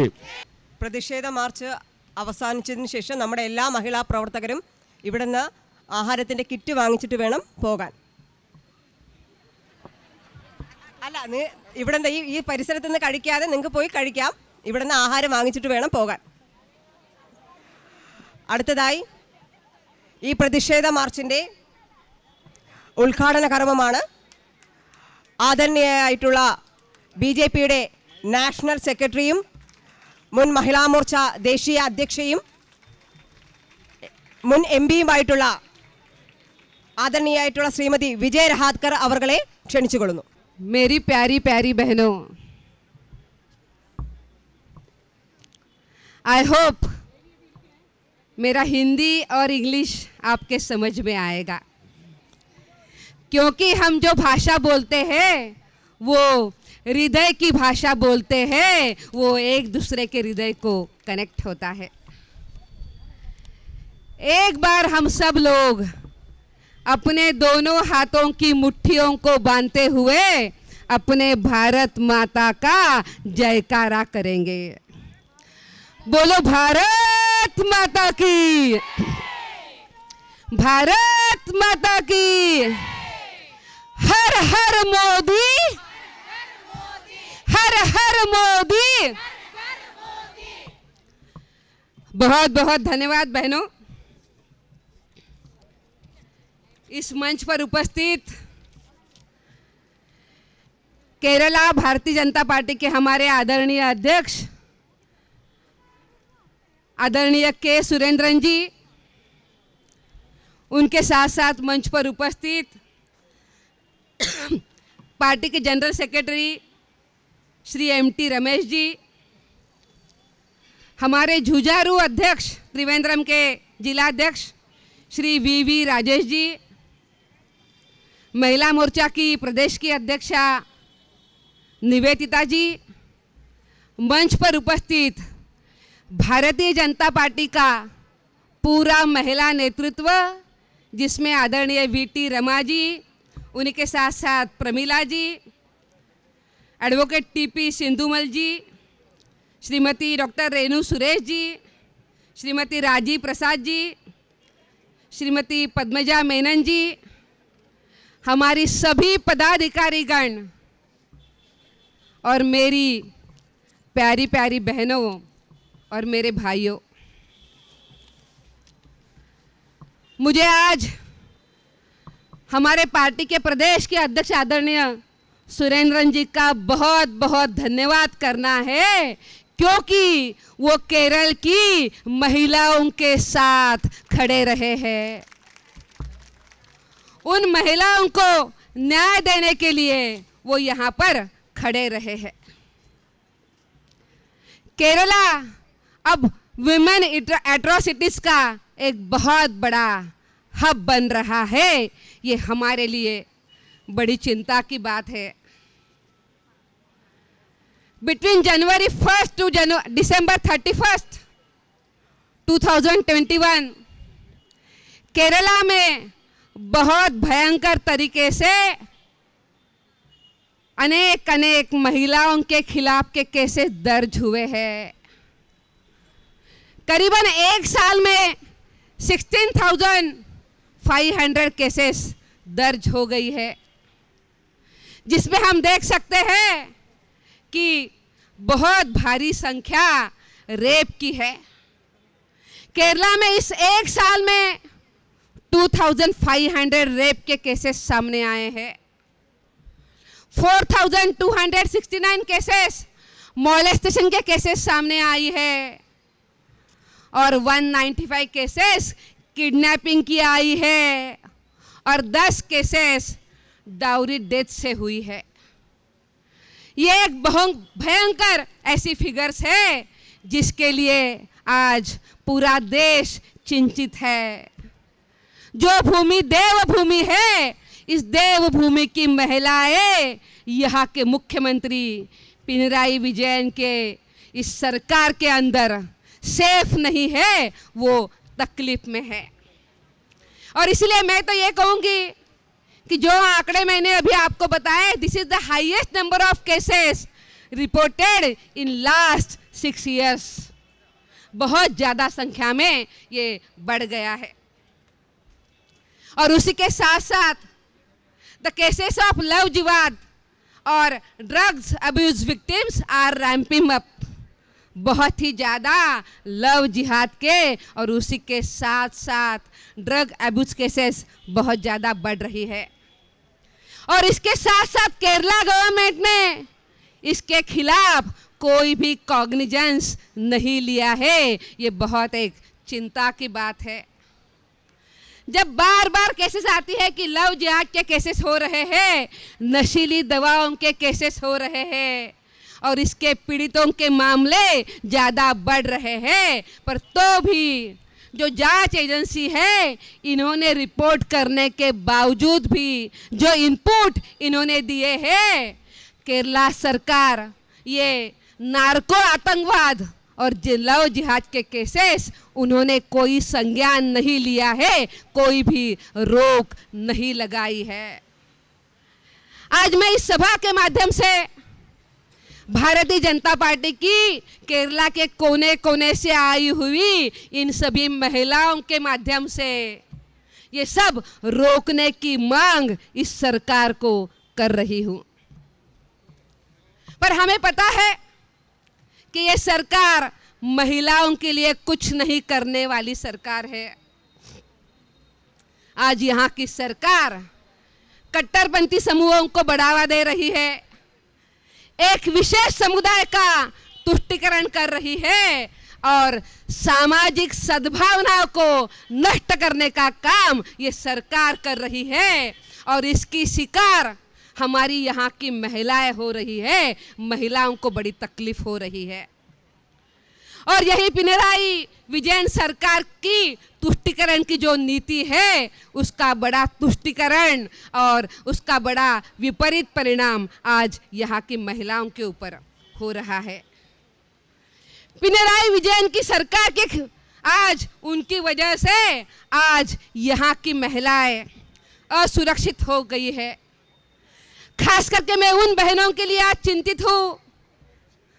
പ്രതിഷേധ മാർച്ച് അവസാനിച്ചതിന് ശേഷം നമ്മുടെ എല്ലാ മഹിളാ പ്രവർത്തകരും ഇവിടുന്ന് ആഹാരത്തിൻ്റെ കിറ്റ് വാങ്ങിച്ചിട്ട് വേണം പോകാൻ. അല്ല, ഇവിടെ ഈ പരിസരത്ത് നിന്ന് കഴിക്കാതെ നിങ്ങൾക്ക് പോയി കഴിക്കാം. ഇവിടുന്ന് ആഹാരം വാങ്ങിച്ചിട്ട് വേണം പോകാൻ. അടുത്തതായി ഈ പ്രതിഷേധ മാർച്ചിൻ്റെ ഉദ്ഘാടന കർമ്മമാണ് ആദരണീയായിട്ടുള്ള BJPയുടെ നാഷണൽ സെക്രട്ടറിയും മുൻ മഹിളാ മോർച്ച ദേശീയ അധ്യക്ഷയും മുൻ MPയുമായിട്ടുള്ള ആദരണീയായിട്ടുള്ള ശ്രീമതി വിജയ രഹാത്കർ അവർകളെ ക്ഷണിച്ചുകൊള്ളുന്നു. मेरी प्यारी प्यारी बहनों, आई होप मेरा हिंदी और इंग्लिश आपके समझ में आएगा, क्योंकि हम जो भाषा बोलते हैं वो हृदय की भाषा बोलते हैं, वो एक दूसरे के हृदय को कनेक्ट होता है. एक बार हम सब लोग अपने दोनों हाथों की मुट्ठियों को बांधते हुए अपने भारत माता का जयकारा करेंगे। बोलो भारत माता की, भारत माता की। हर हर मोदी, हर हर मोदी। बहुत बहुत धन्यवाद बहनों। इस मंच पर उपस्थित केरला भारतीय जनता पार्टी के हमारे आदरणीय अध्यक्ष आदरणीय के सुरेंद्रन जी, उनके साथ साथ मंच पर उपस्थित पार्टी के general secretary Shri M T Ramesh ji, हमारे झुंझारू अध्यक्ष त्रिवेंद्रम के जिला अध्यक्ष श्री वी राजेश जी, महिला मोर्चा की प्रदेश की अध्यक्षा निवेदिता जी, मंच पर उपस्थित भारतीय जनता पार्टी का पूरा महिला नेतृत्व जिसमें आदरणीय वीटी रमा जी, उन्हीं के साथ साथ प्रमीला जी, एडवोकेट टीपी सिंधुमल जी, श्रीमती डॉक्टर रेणु सुरेश जी, श्रीमती राजीव प्रसाद जी, श्रीमती पद्मजा मेनन जी, हमारी सभी पदाधिकारीगण और मेरी प्यारी प्यारी बहनों और मेरे भाइयों, मुझे आज हमारे पार्टी के प्रदेश के अध्यक्ष आदरणीय सुरेंद्रन जी का बहुत बहुत धन्यवाद करना है, क्योंकि वो केरल की महिलाओं के साथ खड़े रहे हैं। उन महिलाओं को न्याय देने के लिए वो यहाँ पर खड़े रहे हैं। केरला अब विमेन एट्रोसिटीज का एक बहुत बड़ा हब बन रहा है। ये हमारे लिए बड़ी चिंता की बात है। Between January 1st to December 31st, 2021 Kerala में बहुत भयंकर तरीके से अनेक महिलाओं के खिलाफ के केसेस दर्ज हुए हैं। करीबन एक साल में 16,500 केसेस दर्ज हो गई है, जिसमें हम देख सकते हैं कि बहुत भारी संख्या रेप की है। केरला में इस एक साल में 2,500 रेप के केसेस सामने आए हैं। 4,269 केसेस मॉलेस्टेशन के केसेस सामने आई है और 195 केसेस किडनैपिंग की आई है और 10 केसेस डाउरी डेथ से हुई है। ये एक बहुत भयंकर ऐसी फिगर्स है जिसके लिए आज पूरा देश चिंतित है। जो भूमि देवभूमि है, इस देवभूमि की महिलाएं यहाँ के मुख्यमंत्री पिनराई विजयन के इस सरकार के अंदर सेफ नहीं है, वो तकलीफ में है। और इसलिए मैं तो ये कहूँगी कि जो आंकड़े मैंने अभी आपको बताए, this is the highest number of cases reported in last 6 years। बहुत ज़्यादा संख्या में ये बढ़ गया है। और उसी के साथ साथ द केसेस ऑफ लव जिहाद और drugs abuse victims are ramping up. बहुत ही ज़्यादा लव जिहाद के और उसी के साथ साथ ड्रग अब्यूज केसेस बहुत ज़्यादा बढ़ रही है। और इसके साथ साथ केरला गवर्नमेंट ने इसके खिलाफ कोई भी कॉग्निजेंस नहीं लिया है। ये बहुत एक चिंता की बात है। जब बार बार केसेस आती है कि लव जिहाद के केसेस हो रहे हैं, नशीली दवाओं के केसेस हो रहे हैं और इसके पीड़ितों के मामले ज़्यादा बढ़ रहे हैं, पर तो भी जो जांच एजेंसी है, इन्होंने रिपोर्ट करने के बावजूद भी जो इनपुट इन्होंने दिए हैं, केरला सरकार ये नार्को आतंकवाद और लव जिहाद के केसेस उन्होंने कोई संज्ञान नहीं लिया है, कोई भी रोक नहीं लगाई है। आज मैं इस सभा के माध्यम से भारतीय जनता पार्टी की केरला के कोने कोने से आई हुई इन सभी महिलाओं के माध्यम से ये सब रोकने की मांग इस सरकार को कर रही हूं। पर हमें पता है कि ये सरकार महिलाओं के लिए कुछ नहीं करने वाली सरकार है। आज यहाँ की सरकार कट्टरपंथी समूहों को बढ़ावा दे रही है, एक विशेष समुदाय का तुष्टीकरण कर रही है और सामाजिक सद्भावना को नष्ट करने का काम ये सरकार कर रही है और इसकी शिकार हमारी यहाँ की महिलाएं हो रही है। महिलाओं को बड़ी तकलीफ हो रही है और यही पिनराई विजयन सरकार की तुष्टीकरण की जो नीति है उसका बड़ा तुष्टीकरण और उसका बड़ा विपरीत परिणाम आज यहाँ की महिलाओं के ऊपर हो रहा है। पिनराई विजयन की सरकार के आज उनकी वजह से आज यहाँ की महिलाएं असुरक्षित हो गई है। खास करके मैं उन बहनों के लिए आज चिंतित हूँ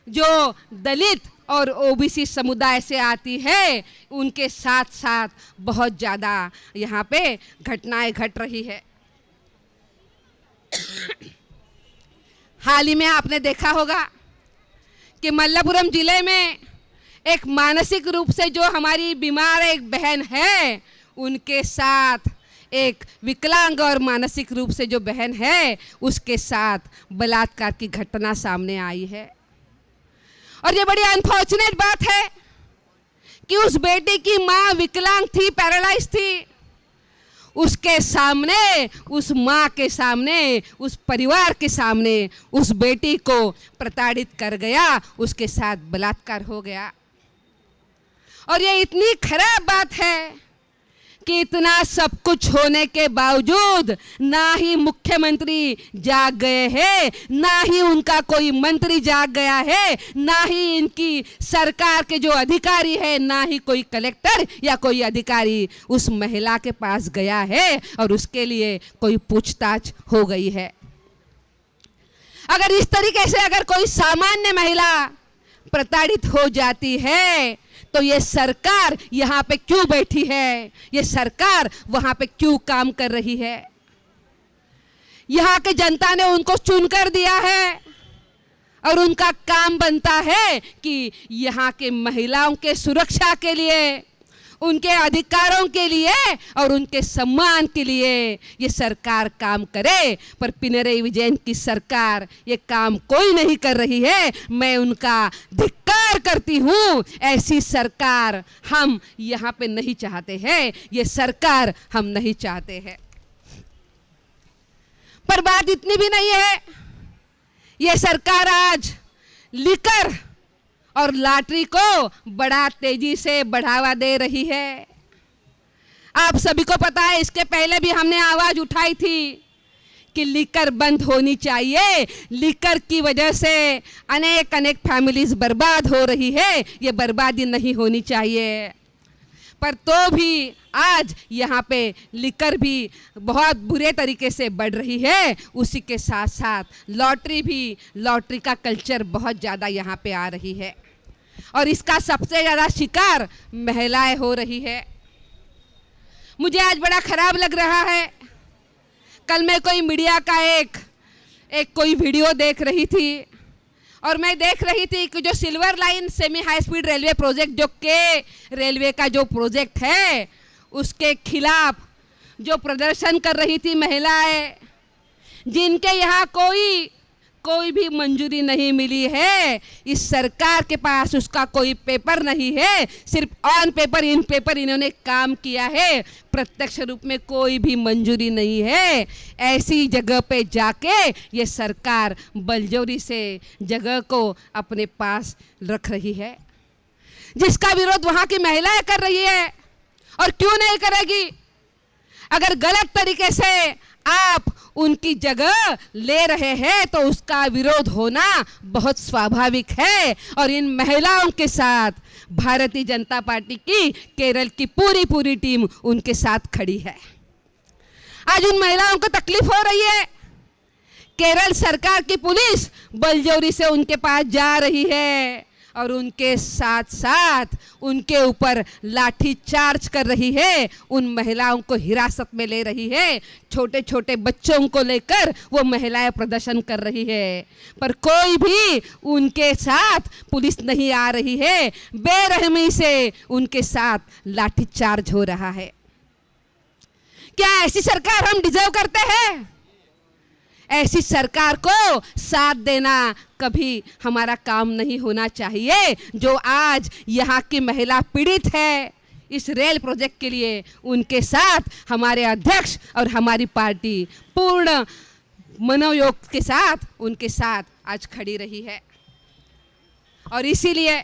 जो दलित और ओबीसी समुदाय से आती है। उनके साथ साथ बहुत ज़्यादा यहाँ पे घटनाएं घट रही है। हाल ही में आपने देखा होगा कि मल्लापुरम जिले में एक मानसिक रूप से जो हमारी बीमार एक बहन है, उनके साथ एक विकलांग और मानसिक रूप से जो बहन है उसके साथ बलात्कार की घटना सामने आई है। और ये बड़ी अनफॉर्चुनेट बात है कि उस बेटी की माँ विकलांग थी, पैरालाइज थी। उसके सामने, उस माँ के सामने, उस परिवार के सामने उस बेटी को प्रताड़ित कर गया, उसके साथ बलात्कार हो गया। और ये इतनी खराब बात है कि इतना सब कुछ होने के बावजूद ना ही मुख्यमंत्री जाग गए हैं, ना ही उनका कोई मंत्री जाग गया है, ना ही इनकी सरकार के जो अधिकारी है, ना ही कोई कलेक्टर या कोई अधिकारी उस महिला के पास गया है और उसके लिए कोई पूछताछ हो गई है। अगर इस तरीके से अगर कोई सामान्य महिला प्रताड़ित हो जाती है तो ये सरकार यहाँ पे क्यों बैठी है? ये सरकार वहाँ पे क्यों काम कर रही है? यहाँ के जनता ने उनको चुनकर दिया है और उनका काम बनता है कि यहाँ के महिलाओं के सुरक्षा के लिए, उनके अधिकारों के लिए और उनके सम्मान के लिए ये सरकार काम करे। पर पिनरई विजयन की सरकार ये काम कोई नहीं कर रही है। मैं उनका धिक्कार करती हूँ। ऐसी सरकार हम यहाँ पे नहीं चाहते हैं, ये सरकार हम नहीं चाहते हैं। पर बात इतनी भी नहीं है, ये सरकार आज लिकर और लॉटरी को बड़ा तेजी से बढ़ावा दे रही है। आप सभी को पता है, इसके पहले भी हमने आवाज उठाई थी कि लिकर बंद होनी चाहिए। लिकर की वजह से अनेक फैमिलीज बर्बाद हो रही है, ये बर्बादी नहीं होनी चाहिए। पर तो भी आज यहाँ पे लिकर भी बहुत बुरे तरीके से बढ़ रही है। उसी के साथ साथ लॉटरी का कल्चर बहुत ज़्यादा यहाँ पे आ रही है और इसका सबसे ज़्यादा शिकार महिलाएं हो रही है। मुझे आज बड़ा खराब लग रहा है। कल मैं कोई मीडिया का एक कोई वीडियो देख रही थी और मैं देख रही थी कि जो silver line semi high speed railway project, जो के रेलवे का जो प्रोजेक्ट है, उसके खिलाफ जो प्रदर्शन कर रही थी महिलाएं, जिनके यहाँ कोई भी मंजूरी नहीं मिली है। इस सरकार के पास उसका कोई पेपर नहीं है, सिर्फ ऑन पेपर इन पेपर इन्होंने काम किया है, प्रत्यक्ष रूप में कोई भी मंजूरी नहीं है। ऐसी जगह पे जाके ये सरकार बलजोरी से जगह को अपने पास रख रही है, जिसका विरोध वहाँ की महिलाएं कर रही है। और क्यों नहीं करेगी? अगर गलत तरीके से आप उनकी जगह ले रहे हैं तो उसका विरोध होना बहुत स्वाभाविक है। और इन महिलाओं के साथ भारतीय जनता पार्टी की केरल की पूरी टीम उनके साथ खड़ी है। आज उन महिलाओं को तकलीफ हो रही है। केरल सरकार की पुलिस बलजोरी से उनके पास जा रही है और उनके साथ साथ उनके ऊपर लाठी चार्ज कर रही है, उन महिलाओं को हिरासत में ले रही है। छोटे छोटे बच्चों को लेकर वो महिलाएं प्रदर्शन कर रही है, पर कोई भी उनके साथ पुलिस नहीं आ रही है। बेरहमी से उनके साथ लाठी चार्ज हो रहा है। क्या ऐसी सरकार हम डिजर्व करते हैं? ऐसी सरकार को साथ देना कभी हमारा काम नहीं होना चाहिए। जो आज यहाँ की महिला पीड़ित है, इस रेल प्रोजेक्ट के लिए उनके साथ हमारे अध्यक्ष और हमारी पार्टी पूर्ण मनोयोग के साथ उनके साथ आज खड़ी रही है। और इसीलिए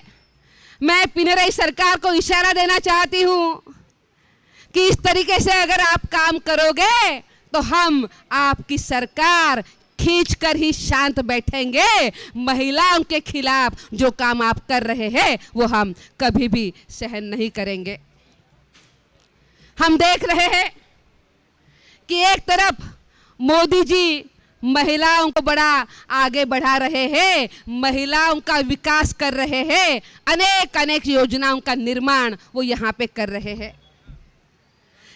मैं पिनरई सरकार को इशारा देना चाहती हूँ कि इस तरीके से अगर आप काम करोगे तो हम आपकी सरकार खींचकर ही शांत बैठेंगे। महिलाओं के खिलाफ जो काम आप कर रहे हैं वो हम कभी भी सहन नहीं करेंगे। हम देख रहे हैं कि एक तरफ मोदी जी महिलाओं को बड़ा आगे बढ़ा रहे हैं, महिलाओं का विकास कर रहे हैं, अनेक योजनाओं का निर्माण वो यहाँ पे कर रहे हैं।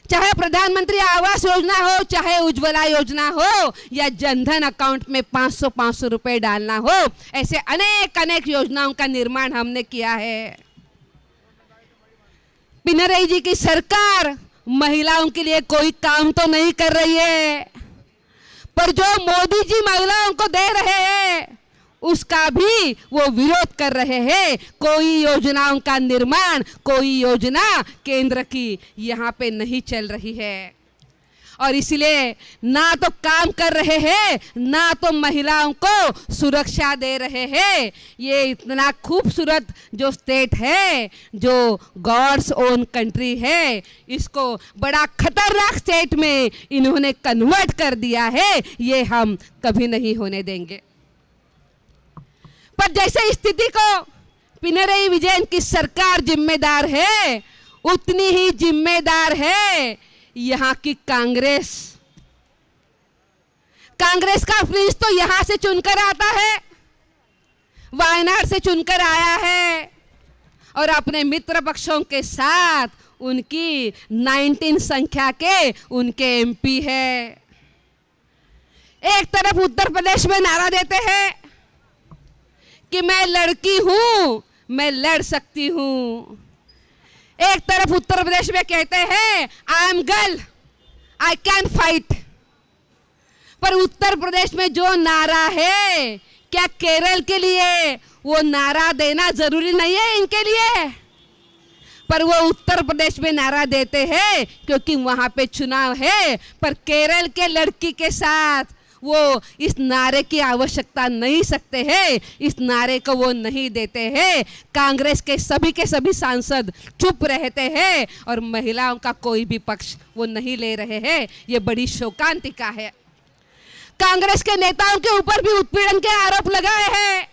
चाहे प्रधानमंत्री आवास योजना हो, चाहे उज्ज्वला योजना हो, या जनधन अकाउंट में 500 रुपए डालना हो, ऐसे अनेक योजनाओं का निर्माण हमने किया है। पिनरई जी की सरकार महिलाओं के लिए कोई काम तो नहीं कर रही है, पर जो मोदी जी महिलाओं को दे रहे हैं उसका भी वो विरोध कर रहे हैं। कोई योजनाओं का निर्माण, कोई योजना केंद्र की यहाँ पे नहीं चल रही है। और इसलिए ना तो काम कर रहे हैं, ना तो महिलाओं को सुरक्षा दे रहे हैं। ये इतना खूबसूरत जो स्टेट है, जो गॉड्स ओन कंट्री है, इसको बड़ा खतरनाक स्टेट में इन्होंने कन्वर्ट कर दिया है। ये हम कभी नहीं होने देंगे। पर जैसे स्थिति को पिनरई विजयन की सरकार जिम्मेदार है, उतनी ही जिम्मेदार है यहाँ की कांग्रेस। कांग्रेस का प्रिंस तो यहाँ से चुनकर आता है, वायनाड से चुनकर आया है और अपने मित्र पक्षों के साथ उनकी 19 संख्या के उनके एमपी है। एक तरफ उत्तर प्रदेश में नारा देते हैं कि मैं लड़की हूं, मैं लड़ सकती हूं। एक तरफ उत्तर प्रदेश में कहते हैं I am girl, I can fight. पर उत्तर प्रदेश में जो नारा है, क्या केरल के लिए वो नारा देना जरूरी नहीं है इनके लिए? पर वो उत्तर प्रदेश में नारा देते हैं क्योंकि वहां पे चुनाव है। पर केरल के लड़की के साथ वो इस नारे की आवश्यकता नहीं सकते हैं, इस नारे को वो नहीं देते हैं। कांग्रेस के सभी सांसद चुप रहते हैं और महिलाओं का कोई भी पक्ष वो नहीं ले रहे हैं। ये बड़ी शोकांतिका है। कांग्रेस के नेताओं के ऊपर भी उत्पीड़न के आरोप लगाए हैं,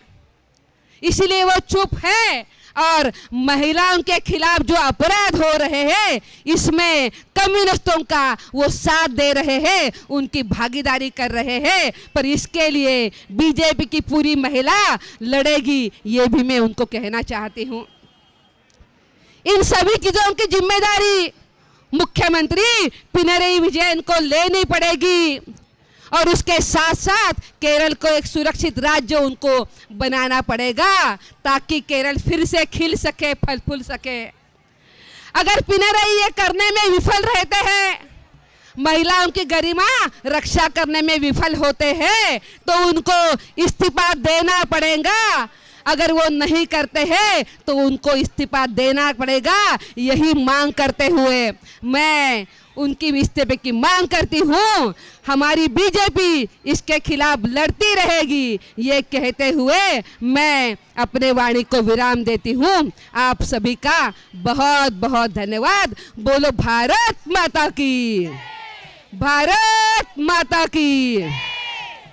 इसीलिए वो चुप है। और महिलाओं के खिलाफ जो अपराध हो रहे हैं, इसमें कम्युनिस्टों का वो साथ दे रहे हैं, उनकी भागीदारी कर रहे हैं। पर इसके लिए बीजेपी की पूरी महिला लड़ेगी, ये भी मैं उनको कहना चाहती हूँ। इन सभी चीजों की जिम्मेदारी मुख्यमंत्री पिनरई विजयन को लेनी पड़ेगी और उसके साथ साथ केरल को एक सुरक्षित राज्य उनको बनाना पड़ेगा ताकि केरल फिर से खिल सके, फल फूल सके। अगर पिनरई ये करने में विफल रहते हैं, महिलाओं की गरिमा रक्षा करने में विफल होते हैं, तो उनको इस्तीफा देना पड़ेगा। अगर वो नहीं करते हैं तो उनको इस्तीफा देना पड़ेगा। यही मांग करते हुए मैं उनकी इस्तीफे की मांग करती हूँ। हमारी बीजेपी इसके खिलाफ लड़ती रहेगी, ये कहते हुए मैं अपने वाणी को विराम देती हूँ। आप सभी का बहुत बहुत धन्यवाद। बोलो भारत माता की, भारत माता की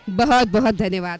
बहुत बहुत धन्यवाद।